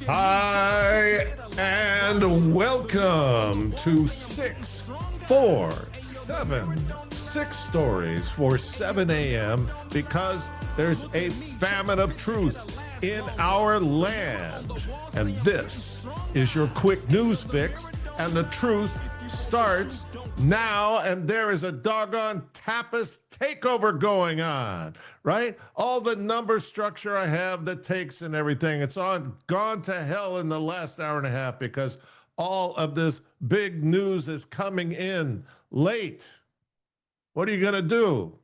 Hi, and welcome to 647, 6 stories for 7 a.m. because there's a famine of truth in our land. And this is your quick news fix, and the truth starts now, and there is a doggone tapas takeover going on, right? All the number structure I have, the takes and everything, it's on gone to hell in the last hour and a half because all of this big news is coming in late. What are you going to do?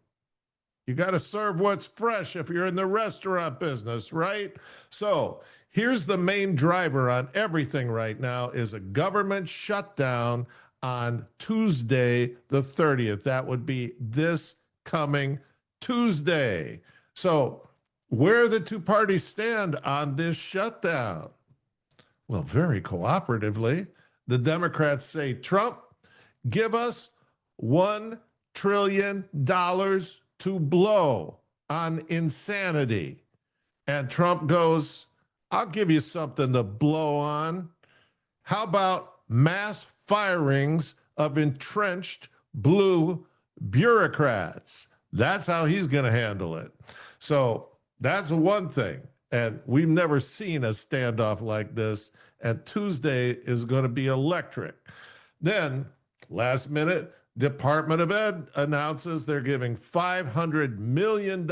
You got to serve what's fresh if you're in the restaurant business, right? So here's the main driver on everything right now is a government shutdown on Tuesday, the 30th. That would be this coming Tuesday. So where the two parties stand on this shutdown? Well, very cooperatively. The Democrats say, Trump, give us $1 trillion to blow on insanity. And Trump goes, I'll give you something to blow on. How about mass firings of entrenched blue bureaucrats? That's how he's going to handle it. So that's one thing. And we've never seen a standoff like this. And Tuesday is going to be electric. Then, last minute, Department of Ed announces they're giving $500 million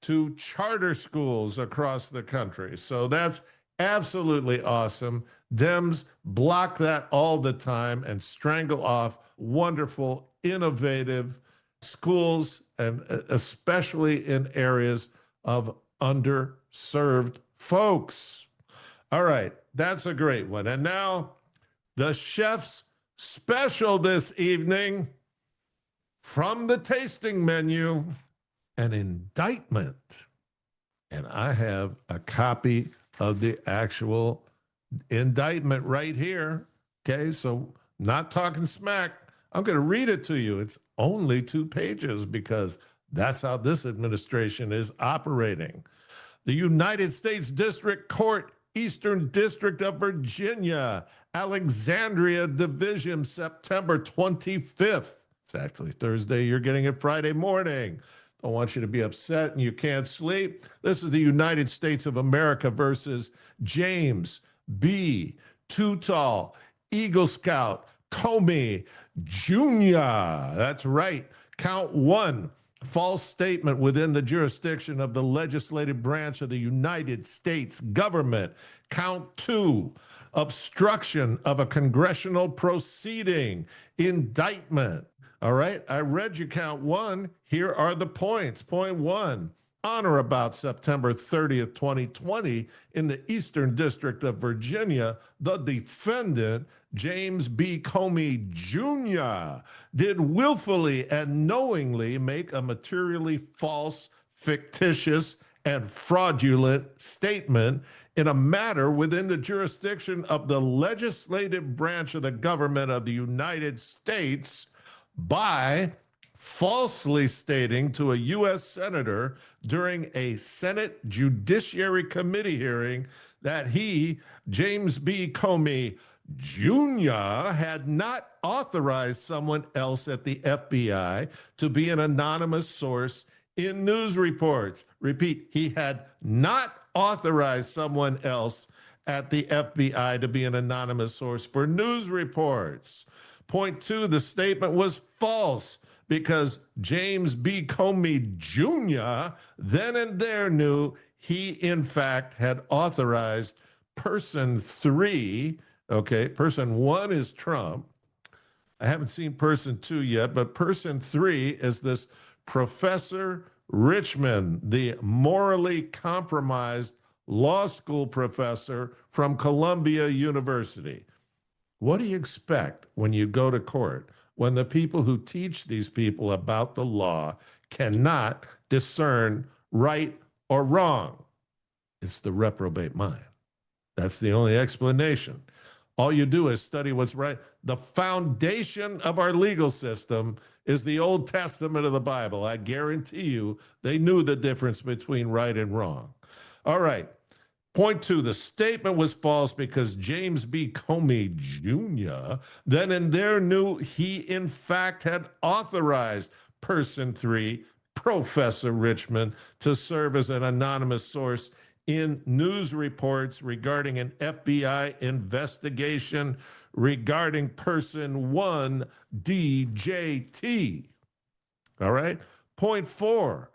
to charter schools across the country. So that's absolutely awesome. Dems block that all the time and strangle off wonderful, innovative schools, and especially in areas of underserved folks. All right, that's a great one. And now the chef's special this evening from the tasting menu, an indictment. And I have a copy of the actual indictment right here. Okay, so not talking smack. I'm going to read it to you. It's only 2 pages because that's how this administration is operating. The United States District Court, Eastern District of Virginia, Alexandria Division, September 25th. It's actually Thursday. You're getting it Friday morning. Don't want you to be upset and you can't sleep. This is the United States of America versus James B. Too Tall, Eagle Scout, Comey Jr. That's right. Count 1, false statement within the jurisdiction of the legislative branch of the United States government. Count 2, obstruction of a congressional proceeding. Indictment. All right, I read you count 1. Here are the points. Point 1, on or about September 30th, 2020, in the Eastern District of Virginia, the defendant, James B. Comey Jr., did willfully and knowingly make a materially false, fictitious, and fraudulent statement in a matter within the jurisdiction of the legislative branch of the government of the United States by falsely stating to a U.S. senator during a Senate Judiciary Committee hearing that he, James B. Comey Jr., had not authorized someone else at the FBI to be an anonymous source in news reports. Repeat, he had not authorized someone else at the FBI to be an anonymous source for news reports. Point 2, the statement was false because James B. Comey Jr. then and there knew he, in fact, had authorized person 3. Okay, person 1 is Trump. I haven't seen person 2 yet, but person 3 is this Professor Richmond, the morally compromised law school professor from Columbia University. What do you expect when you go to court when the people who teach these people about the law cannot discern right or wrong? It's the reprobate mind. That's the only explanation. All you do is study what's right. The foundation of our legal system is the Old Testament of the Bible. I guarantee you they knew the difference between right and wrong. All right. Point two, the statement was false because James B. Comey Jr. then and there knew he, in fact, had authorized person three, Professor Richmond, to serve as an anonymous source in news reports regarding an FBI investigation regarding person one, DJT. All right. Point four,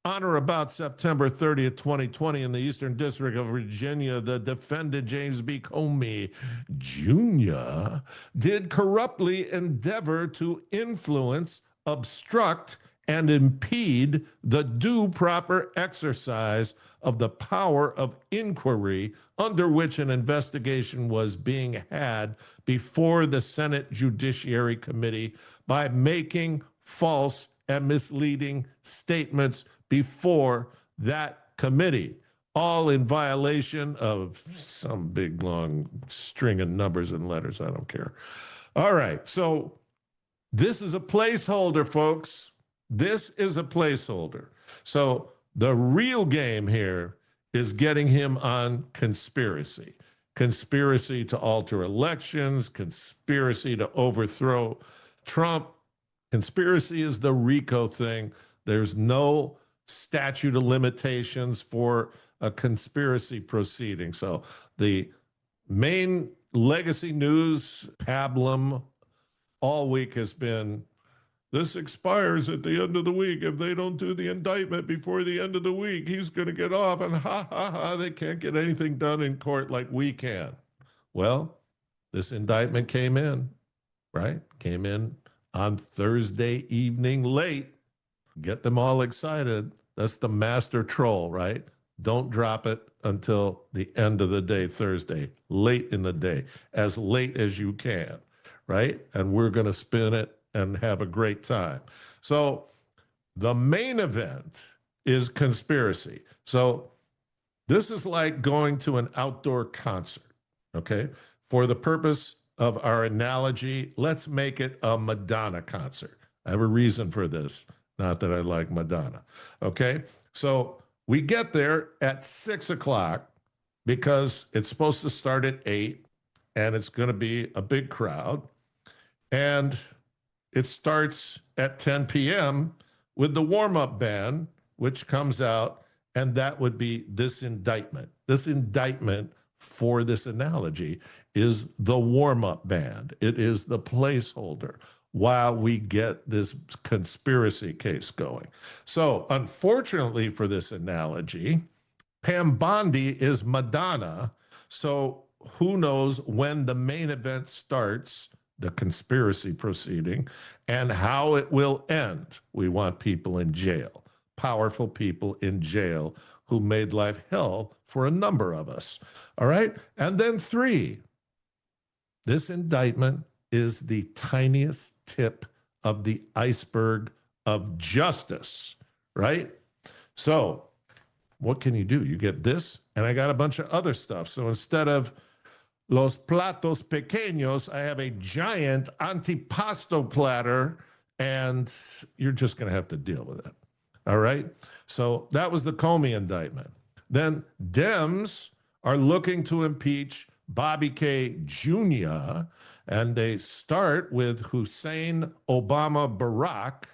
on or about September 30th, 2020, in the Eastern District of Virginia, the defendant, James B. Comey Jr., did corruptly endeavor to influence, obstruct, and impede the due proper exercise of the power of inquiry under which an investigation was being had before the Senate Judiciary Committee by making false and misleading statements before that committee, all in violation of some big long string of numbers and letters. I don't care. All right, so this is a placeholder, folks. This is a placeholder. So the real game here is getting him on conspiracy. Conspiracy to alter elections, conspiracy to overthrow Trump. Conspiracy is the RICO thing. There's no statute of limitations for a conspiracy proceeding. So the main legacy news pablum all week has been, this expires at the end of the week. If they don't do the indictment before the end of the week, he's going to get off. And ha, ha, ha, they can't get anything done in court like we can. Well, this indictment came in, right? Came in on Thursday evening late. Get them all excited. That's the master troll, right? Don't drop it until the end of the day, Thursday, late in the day, as late as you can, right? And we're going to spin it and have a great time. So the main event is conspiracy. So this is like going to an outdoor concert, okay? For the purpose of our analogy, let's make it a Madonna concert. I have a reason for this. Not that I like Madonna. Okay. So we get there at 6 o'clock because it's supposed to start at 8 and it's going to be a big crowd. And it starts at 10 p.m. with the warm-up band, which comes out, and that would be this indictment. This indictment for this analogy is the warm-up band. It is the placeholder while we get this conspiracy case going. So unfortunately for this analogy, Pam Bondi is Madonna. So who knows when the main event starts, the conspiracy proceeding, and how it will end. We want people in jail, powerful people in jail who made life hell for a number of us. All right. And then 3, this indictment is the tiniest tip of the iceberg of justice, right? So what can you do? You get this, and I got a bunch of other stuff. So instead of los platos pequeños, I have a giant antipasto platter, and you're just going to have to deal with it. All right? So that was the Comey indictment. Then Dems are looking to impeach Bobby K. Jr., and they start with Hussein Obama Barack,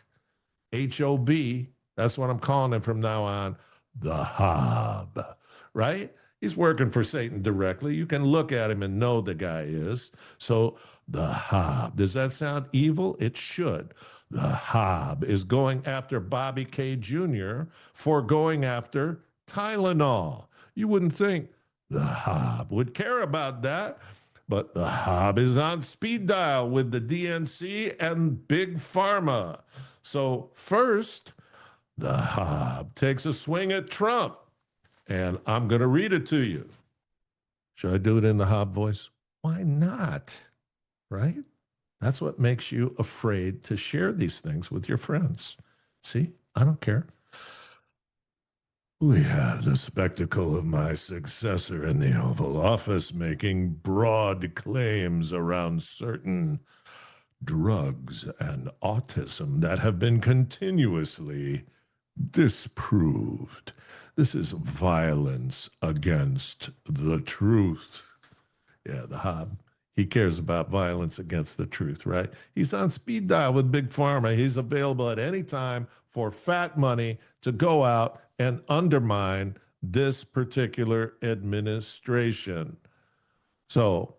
HOB. That's what I'm calling him from now on, the HOB, right? He's working for Satan directly. You can look at him and know the guy is. So the HOB, does that sound evil? It should. The HOB is going after Bobby K. Jr. for going after Tylenol. You wouldn't think the HOB would care about that, but the HOB is on speed dial with the DNC and Big Pharma. So first, the HOB takes a swing at Trump, and I'm going to read it to you. Should I do it in the HOB voice? Why not? Right? That's what makes you afraid to share these things with your friends. See, I don't care. We have the spectacle of my successor in the Oval Office making broad claims around certain drugs and autism that have been continuously disproved. This is violence against the truth. Yeah, the HOB. He cares about violence against the truth, right? He's on speed dial with Big Pharma. He's available at any time for fat money to go out and undermine this particular administration. So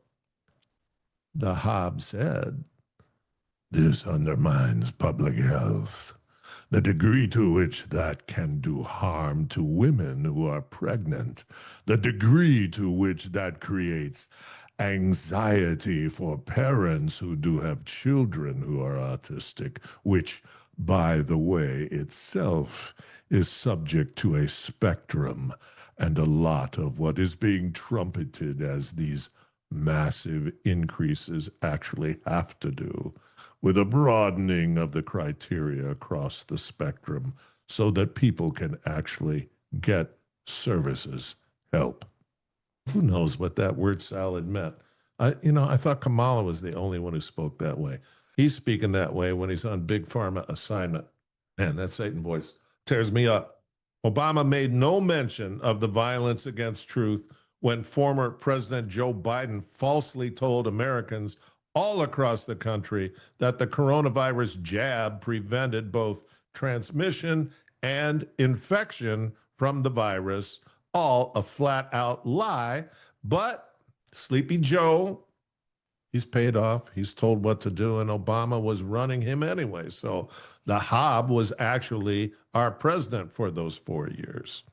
the HOB said, this undermines public health. The degree to which that can do harm to women who are pregnant, the degree to which that creates anxiety for parents who do have children who are autistic, which, by the way, itself is subject to a spectrum and a lot of what is being trumpeted as these massive increases actually have to do with a broadening of the criteria across the spectrum so that people can actually get services, help. Who knows what that word salad meant? I thought Kamala was the only one who spoke that way. He's speaking that way when he's on Big Pharma assignment. Man, that Satan voice tears me up. Obama made no mention of the violence against truth when former President Joe Biden falsely told Americans all across the country that the coronavirus jab prevented both transmission and infection from the virus, all a flat out lie. But Sleepy Joe, he's paid off. He's told what to do, and Obama was running him anyway. So the HOB was actually our president for those 4 years.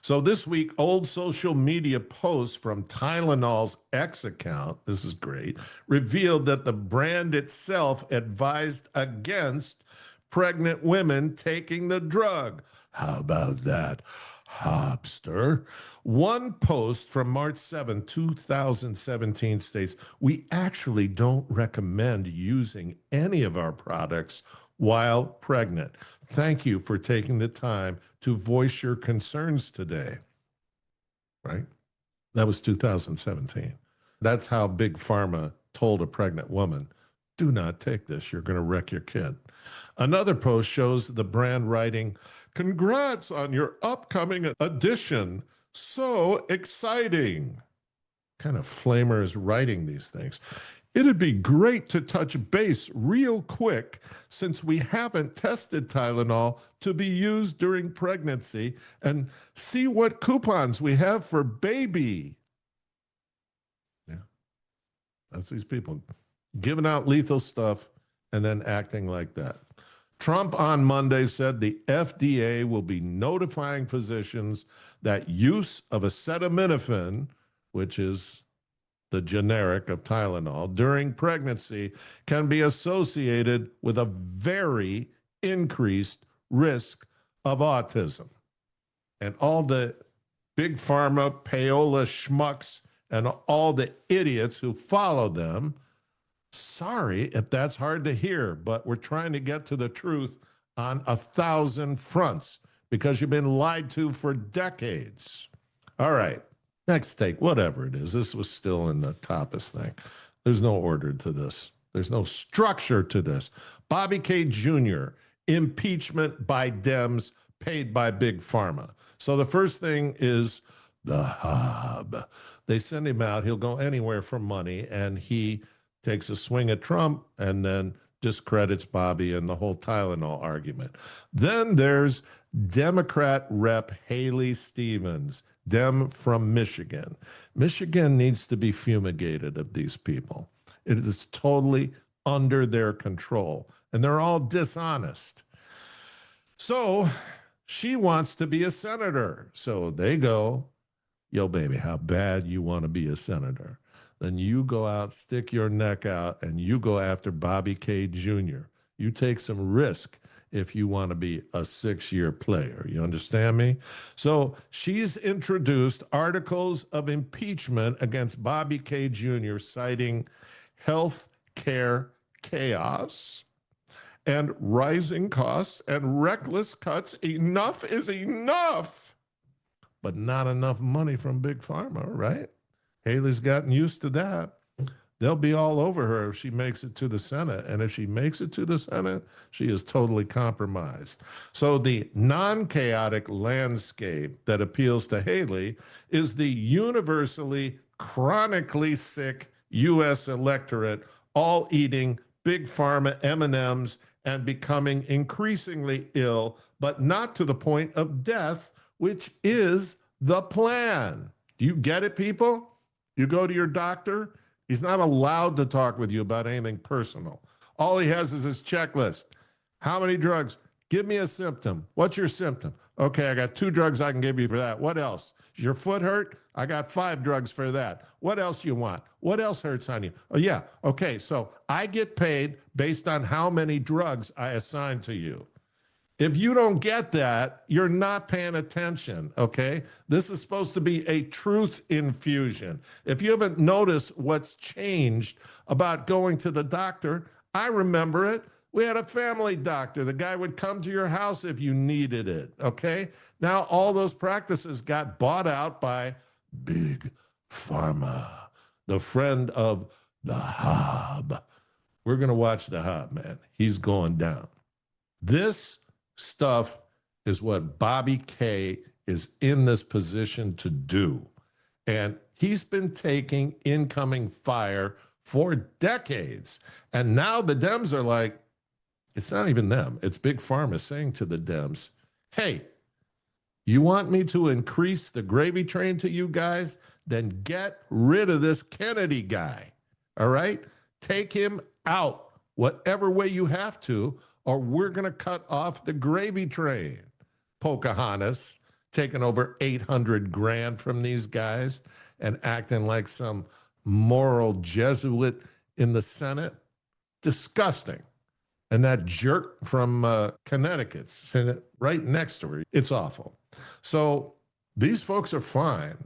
So this week, old social media posts from Tylenol's X account, this is great, revealed that the brand itself advised against pregnant women taking the drug. How about that, Hobster? One post from March 7, 2017 states, we actually don't recommend using any of our products while pregnant. Thank you for taking the time to voice your concerns today. Right? That was 2017. That's how Big Pharma told a pregnant woman, do not take this. You're going to wreck your kid. Another post shows the brand writing, congrats on your upcoming edition. So exciting. Kind of flamers writing these things. It'd be great to touch base real quick since we haven't tested Tylenol to be used during pregnancy and see what coupons we have for baby. Yeah, that's these people giving out lethal stuff and then acting like that. Trump on Monday said the FDA will be notifying physicians that use of acetaminophen, which is the generic of Tylenol, during pregnancy can be associated with a very increased risk of autism. And all the Big Pharma, payola schmucks, and all the idiots who follow them, sorry if that's hard to hear, but we're trying to get to the truth on 1,000 fronts because you've been lied to for decades. All right. Next take, whatever it is. This was still in the Tapas thing. There's no order to this. There's no structure to this. Bobby K. Jr., impeachment by Dems, paid by Big Pharma. So the first thing is the HOB. They send him out. He'll go anywhere for money, and he takes a swing at Trump and then discredits Bobby and the whole Tylenol argument. Then there's Democrat Rep. Haley Stevens, Dem from Michigan. Michigan needs to be fumigated of these people. It is totally under their control, and they're all dishonest. So she wants to be a senator. So they go, yo, baby, how bad you want to be a senator? Then you go out, stick your neck out, and you go after Bobby K. Jr. You take some risk if you want to be a 6-year player. You understand me? So she's introduced articles of impeachment against Bobby K. Jr., citing health care chaos and rising costs and reckless cuts. Enough is enough, but not enough money from Big Pharma, right? Haley's gotten used to that. they'll be all over her if she makes it to the Senate. And if she makes it to the Senate, she is totally compromised. So the non-chaotic landscape that appeals to Haley is the universally chronically sick U.S. electorate, all eating Big Pharma M&Ms and becoming increasingly ill, but not to the point of death, which is the plan. Do you get it, people? You go to your doctor, he's not allowed to talk with you about anything personal. All he has is his checklist. How many drugs? Give me a symptom. What's your symptom? Okay, I got 2 drugs I can give you for that. What else? Does your foot hurt? I got 5 drugs for that. What else you want? What else hurts on you? Oh, yeah. Okay, so I get paid based on how many drugs I assign to you. If you don't get that, you're not paying attention, okay? This is supposed to be a truth infusion. If you haven't noticed what's changed about going to the doctor, I remember it. We had a family doctor. The guy would come to your house if you needed it, okay? Now all those practices got bought out by Big Pharma, the friend of the HOB. We're going to watch the HOB, man. He's going down. This stuff is what Bobby K is in this position to do. And he's been taking incoming fire for decades. And now the Dems are like, it's not even them. It's Big Pharma saying to the Dems, hey, you want me to increase the gravy train to you guys? Then get rid of this Kennedy guy. All right? Take him out whatever way you have to, or we're going to cut off the gravy train. Pocahontas taking over 800 grand from these guys and acting like some moral Jesuit in the Senate. Disgusting. And that jerk from Connecticut sitting right next to her. It's awful. So these folks are fine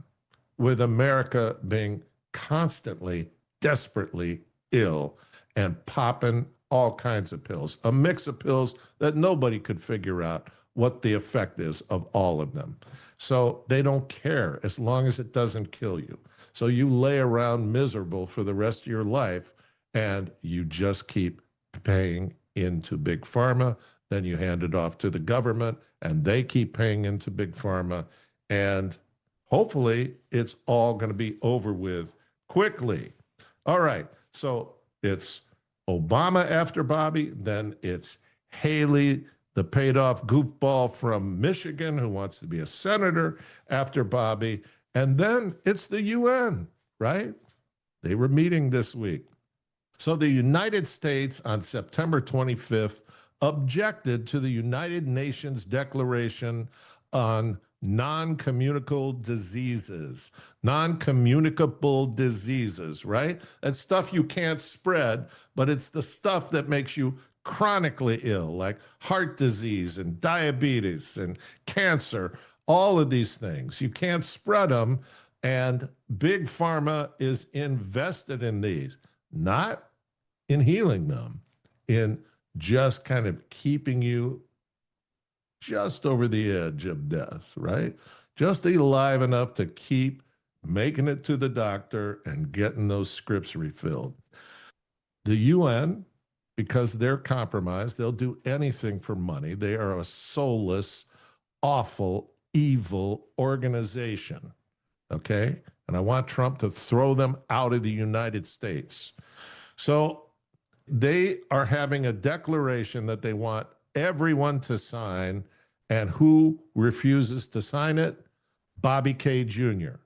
with America being constantly, desperately ill and popping all kinds of pills, a mix of pills that nobody could figure out what the effect is of all of them. So they don't care as long as it doesn't kill you. So you lay around miserable for the rest of your life and you just keep paying into Big Pharma. Then you hand it off to the government and they keep paying into Big Pharma. And hopefully it's all going to be over with quickly. All right. So it's Obama after Bobby, then it's Haley, the paid-off goofball from Michigan who wants to be a senator after Bobby, and then it's the UN, right? They were meeting this week. So the United States on September 25th objected to the United Nations Declaration on non-communicable diseases, right? That's stuff you can't spread, but it's the stuff that makes you chronically ill, like heart disease and diabetes and cancer, all of these things. You can't spread them, and Big Pharma is invested in these, not in healing them, in just kind of keeping you just over the edge of death, right? Just alive enough to keep making it to the doctor and getting those scripts refilled. The UN, because they're compromised, they'll do anything for money. They are a soulless, awful, evil organization, okay? And I want Trump to throw them out of the United States. So they are having a declaration that they want everyone to sign, and who refuses to sign it? Bobby K. Jr.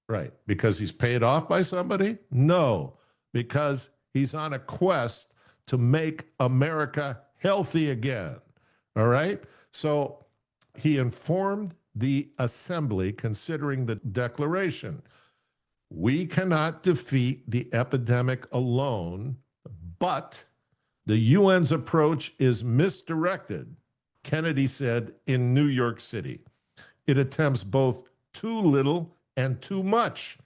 Right, because he's paid off by somebody? No, because he's on a quest to make America healthy again, all right? So he informed the assembly, considering the declaration, we cannot defeat the epidemic alone, but the UN's approach is misdirected, Kennedy said in New York City. It attempts both too little and too much.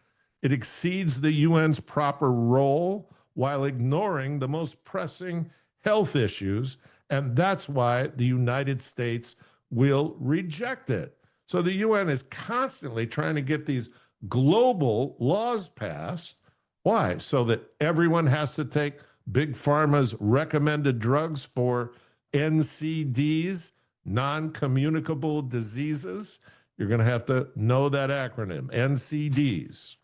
It exceeds the UN's proper role while ignoring the most pressing health issues, and that's why the United States will reject it. So the UN is constantly trying to get these global laws passed Why? So that everyone has to take Big Pharma's recommended drugs for NCDs, non-communicable diseases. You're going to have to know that acronym, NCDs.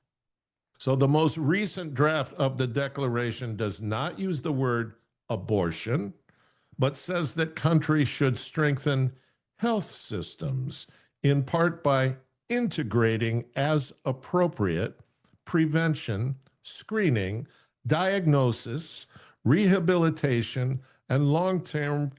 So the most recent draft of the declaration does not use the word abortion, but says that countries should strengthen health systems, in part by integrating as appropriate prevention, screening, diagnosis, rehabilitation, and long-term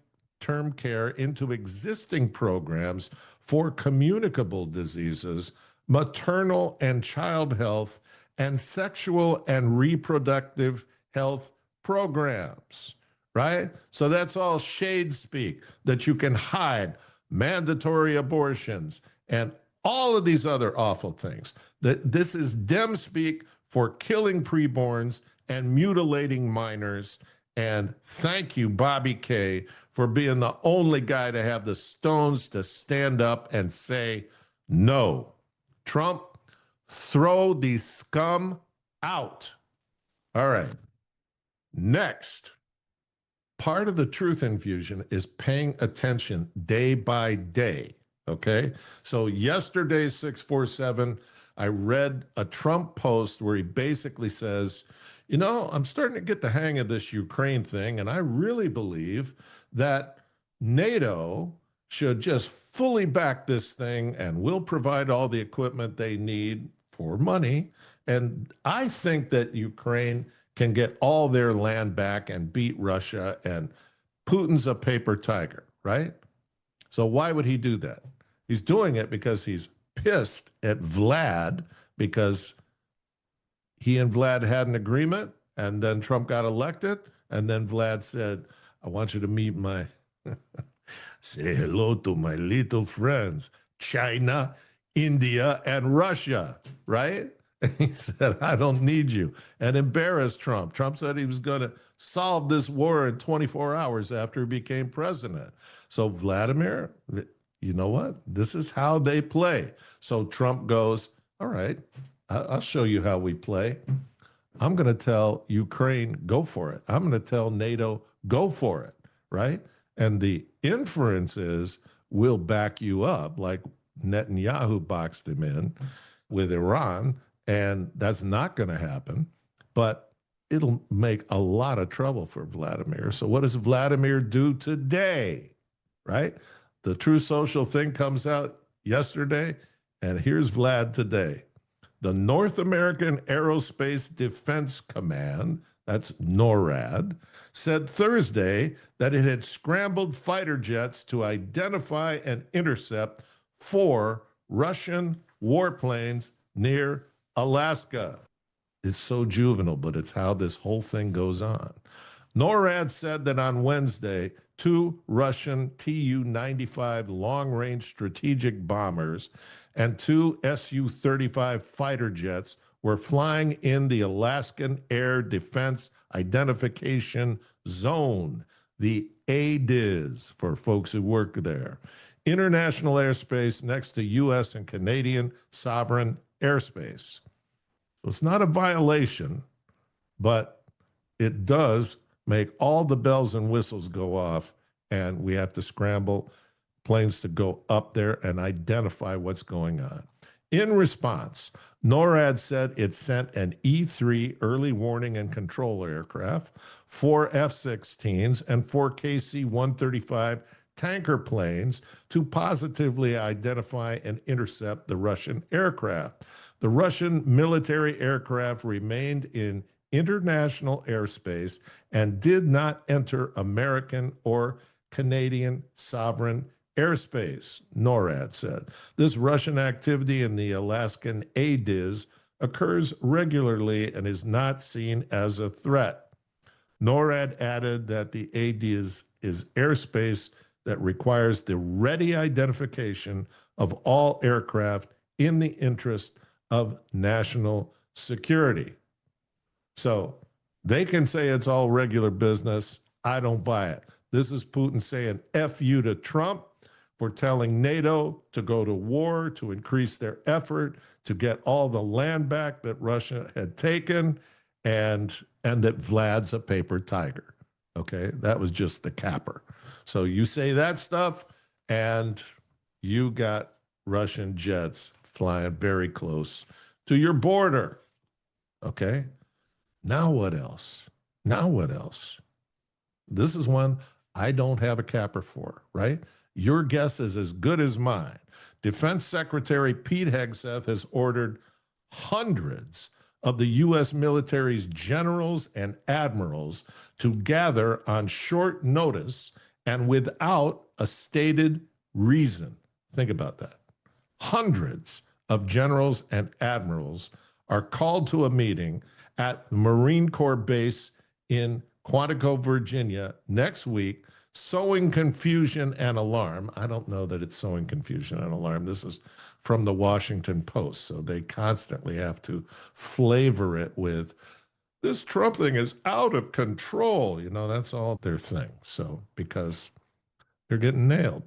care into existing programs for communicable diseases, maternal and child health, and sexual and reproductive health programs, right? So that's all shade speak, that you can hide mandatory abortions and all of these other awful things. That this is dem speak for killing preborns and mutilating minors. And thank you, Bobby K, for being the only guy to have the stones to stand up and say no. Trump, throw the scum out. All right. Next, part of the truth infusion is paying attention day by day. Okay. So yesterday's 647, I read a Trump post where he basically says, you know, I'm starting to get the hang of this Ukraine thing, and I really believe that NATO should just fully back this thing and will provide all the equipment they need for money. And I think that Ukraine can get all their land back and beat Russia, and Putin's a paper tiger, right? So why would he do that? He's doing it because he's pissed at Vlad, because he and Vlad had an agreement, and then Trump got elected, and then Vlad said, I want you to meet my, say hello to my little friends, China, India, and Russia, right? And he said, I don't need you, and embarrassed Trump. Trump said he was going to solve this war in 24 hours after he became president. So Vladimir, you know what? This is how they play. So Trump goes, all right, I'll show you how we play. I'm going to tell Ukraine, go for it. I'm going to tell NATO, go for it, right? And the inference is, we'll back you up, like Netanyahu boxed him in with Iran, and that's not going to happen. But it'll make a lot of trouble for Vladimir. So what does Vladimir do today, right? The True Social thing comes out yesterday, and here's Vlad today. The North American Aerospace Defense Command, that's NORAD, said Thursday that it had scrambled fighter jets to identify and intercept 4 Russian warplanes near Alaska. It's so juvenile, but it's how this whole thing goes on. NORAD said that on Wednesday, 2 Russian Tu-95 long-range strategic bombers and 2 Su-35 fighter jets were flying in the Alaskan Air Defense Identification Zone, the ADIZ, for folks who work there. International airspace next to U.S. and Canadian sovereign airspace. So it's not a violation, but it does make all the bells and whistles go off, and we have to scramble planes to go up there and identify what's going on. In response, NORAD said it sent an E-3 early warning and control aircraft, 4 F-16s, and 4 KC-135 tanker planes to positively identify and intercept the Russian aircraft. The Russian military aircraft remained in international airspace and did not enter American or Canadian sovereign airspace, NORAD said. This Russian activity in the Alaskan ADIZ occurs regularly and is not seen as a threat. NORAD added that the ADIZ is airspace that requires the ready identification of all aircraft in the interest of national security. So they can say it's all regular business. I don't buy it. This is Putin saying F you to Trump for telling NATO to go to war, to increase their effort, to get all the land back that Russia had taken. and that Vlad's a paper tiger. Okay, that was just the capper. So you say that stuff, and you got Russian jets flying very close to your border. Okay, now what else? Now what else? This is one I don't have a capper for, right? Your guess is as good as mine. Defense Secretary Pete Hegseth has ordered hundreds of the U.S. military's generals and admirals to gather on short notice and without a stated reason. Think about that. Hundreds of generals and admirals are called to a meeting at the Marine Corps base in Quantico, Virginia next week, sowing confusion and alarm. I don't know that it's sowing confusion and alarm. This is from the Washington Post, so they constantly have to flavor it with, this Trump thing is out of control. You know, that's all their thing. So, because they're getting nailed.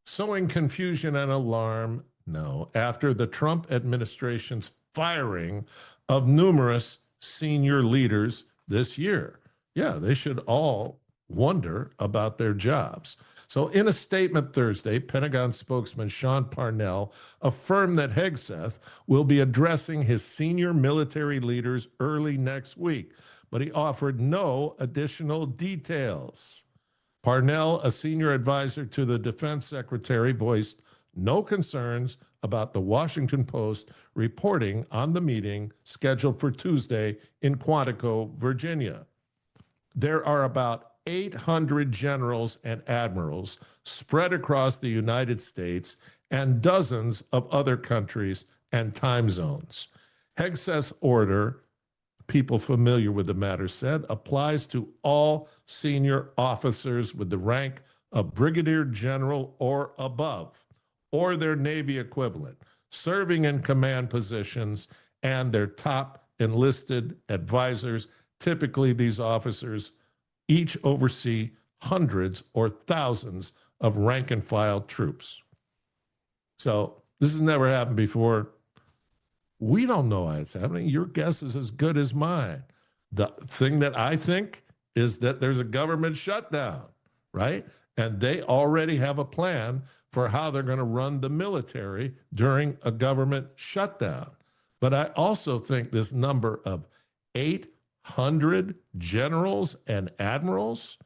Sowing confusion and alarm, no, after the Trump administration's firing of numerous senior leaders this year. Yeah, they should all wonder about their jobs. So in a statement Thursday, Pentagon spokesman Sean Parnell affirmed that Hegseth will be addressing his senior military leaders early next week, but he offered no additional details. Parnell, a senior advisor to the defense secretary, voiced no concerns about the Washington Post reporting on the meeting scheduled for Tuesday in Quantico, Virginia. There are about 800 generals and admirals spread across the United States and dozens of other countries and time zones. Hegseth's order, people familiar with the matter said, applies to all senior officers with the rank of brigadier general or above, or their Navy equivalent, serving in command positions, and their top enlisted advisors. Typically, these officers each oversee hundreds or thousands of rank and file troops. So this has never happened before. We don't know why it's happening. Your guess is as good as mine. The thing that I think is that there's a government shutdown, right? And they already have a plan for how they're going to run the military during a government shutdown. But I also think this number of 800 generals and admirals,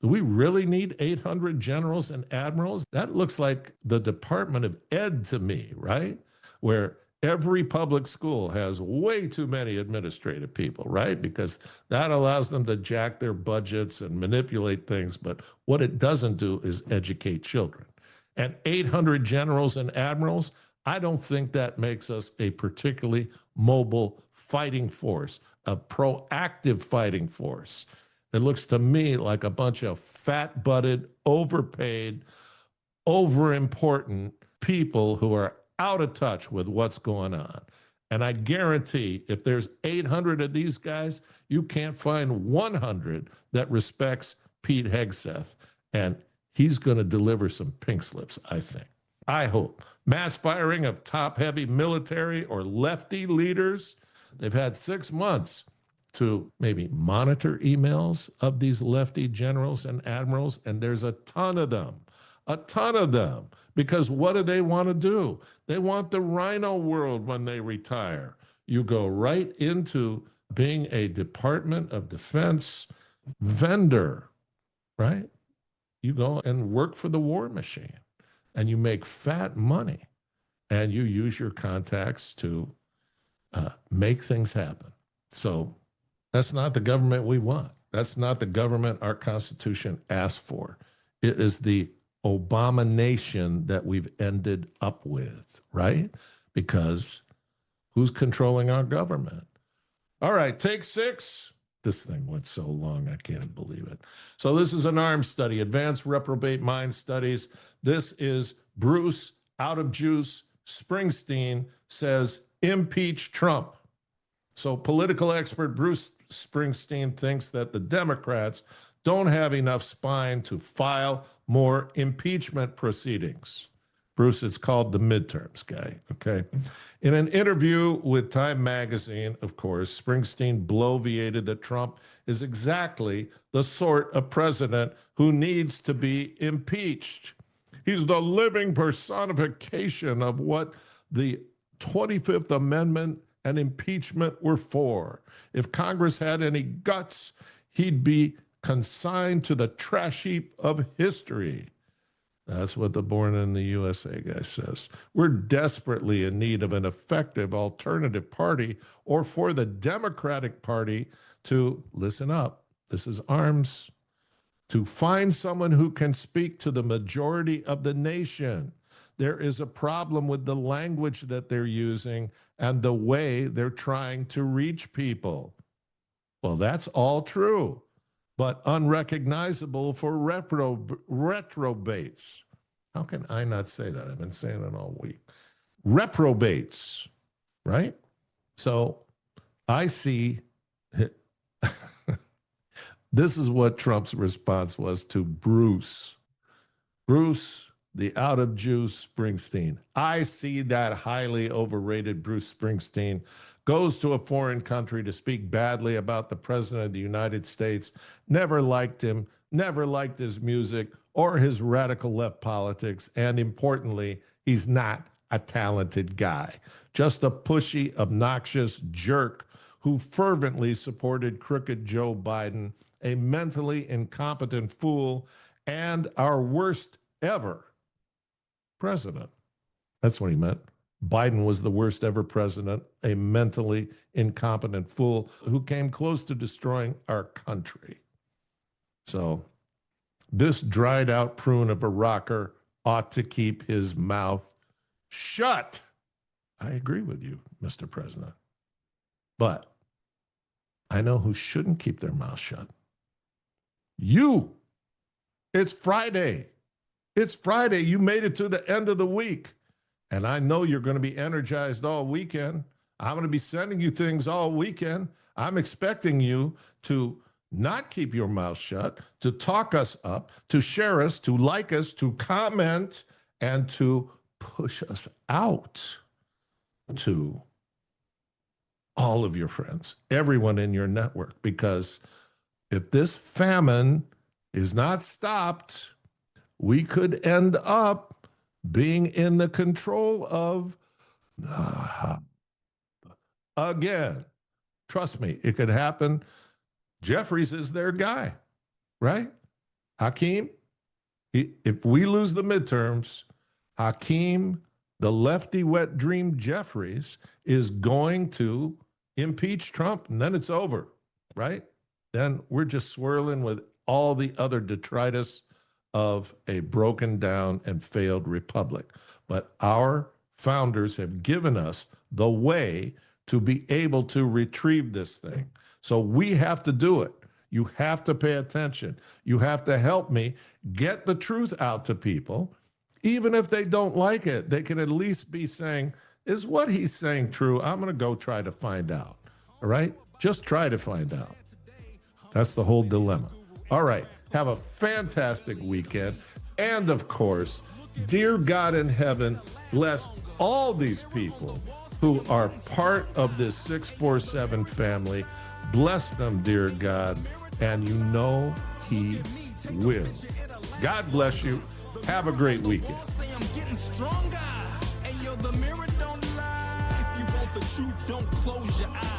do we really need 800 generals and admirals? That looks like the Department of Ed to me, right? Where every public school has way too many administrative people, right? Because that allows them to jack their budgets and manipulate things. But what it doesn't do is educate children. And 800 generals and admirals, I don't think that makes us a particularly mobile fighting force, a proactive fighting force. It looks to me like a bunch of fat-butted, overpaid, overimportant people who are out of touch with what's going on. And I guarantee if there's 800 of these guys, you can't find 100 that respects Pete Hegseth. And he's going to deliver some pink slips, I think. I hope. Mass firing of top-heavy military or lefty leaders. They've had 6 months to maybe monitor emails of these lefty generals and admirals, and there's a ton of them. Because what do they want to do? They want the rhino world when they retire. You go right into being a Department of Defense vendor, right? You go and work for the war machine, and you make fat money, and you use your contacts to make things happen. So that's not the government we want. That's not the government our Constitution asked for. It is the abomination that we've ended up with, right? Because who's controlling our government? All right, take 6. This thing went so long, I can't believe it. So this is an arms study, Advanced Reprobate Mind Studies. This is Bruce, out of juice. Springsteen says, impeach Trump. So political expert Bruce Springsteen thinks that the Democrats don't have enough spine to file more impeachment proceedings. Bruce, it's called the midterms, guy, okay? In an interview with Time magazine, of course, Springsteen bloviated that Trump is exactly the sort of president who needs to be impeached. He's the living personification of what the 25th Amendment and impeachment were for. If Congress had any guts, he'd be consigned to the trash heap of history. That's what the Born in the USA guy says. We're desperately in need of an effective alternative party, or for the Democratic Party to, listen up, this is arms, to find someone who can speak to the majority of the nation. There is a problem with the language that they're using and the way they're trying to reach people. Well, that's all true, but unrecognizable for reprobates. How can I not say that? I've been saying it all week. Reprobates, right? So I see, this is what Trump's response was to Bruce. Bruce, the out of juice Springsteen. I see that highly overrated Bruce Springsteen goes to a foreign country to speak badly about the president of the United States, never liked him, never liked his music or his radical left politics, and importantly, he's not a talented guy, just a pushy, obnoxious jerk who fervently supported crooked Joe Biden, a mentally incompetent fool, and our worst ever president. That's what he meant. Biden was the worst ever president, a mentally incompetent fool who came close to destroying our country. So this dried out prune of a rocker ought to keep his mouth shut. I agree with you, Mr. President. But I know who shouldn't keep their mouth shut. You. It's Friday. It's Friday. You made it to the end of the week. And I know you're going to be energized all weekend. I'm going to be sending you things all weekend. I'm expecting you to not keep your mouth shut, to talk us up, to share us, to like us, to comment, and to push us out to all of your friends, everyone in your network. Because if this famine is not stopped, we could end up being in the control of, again, trust me, it could happen. Jeffries is their guy, right? Hakeem, if we lose the midterms, Hakeem, the lefty wet dream Jeffries, is going to impeach Trump, and then it's over, right? Then we're just swirling with all the other detritus of a broken down and failed republic. But our founders have given us the way to be able to retrieve this thing. So we have to do it. You have to pay attention. You have to help me get the truth out to people. Even if they don't like it, they can at least be saying, is what he's saying true? I'm going to go try to find out. All right? Just try to find out. That's the whole dilemma. All right. Have a fantastic weekend. And of course, dear God in heaven, bless all these people who are part of this 647 family. Bless them, dear God. And you know he will. God bless you. Have a great weekend. I'm getting stronger. And yo, the mirror don't lie. If you want the truth, don't close your eyes.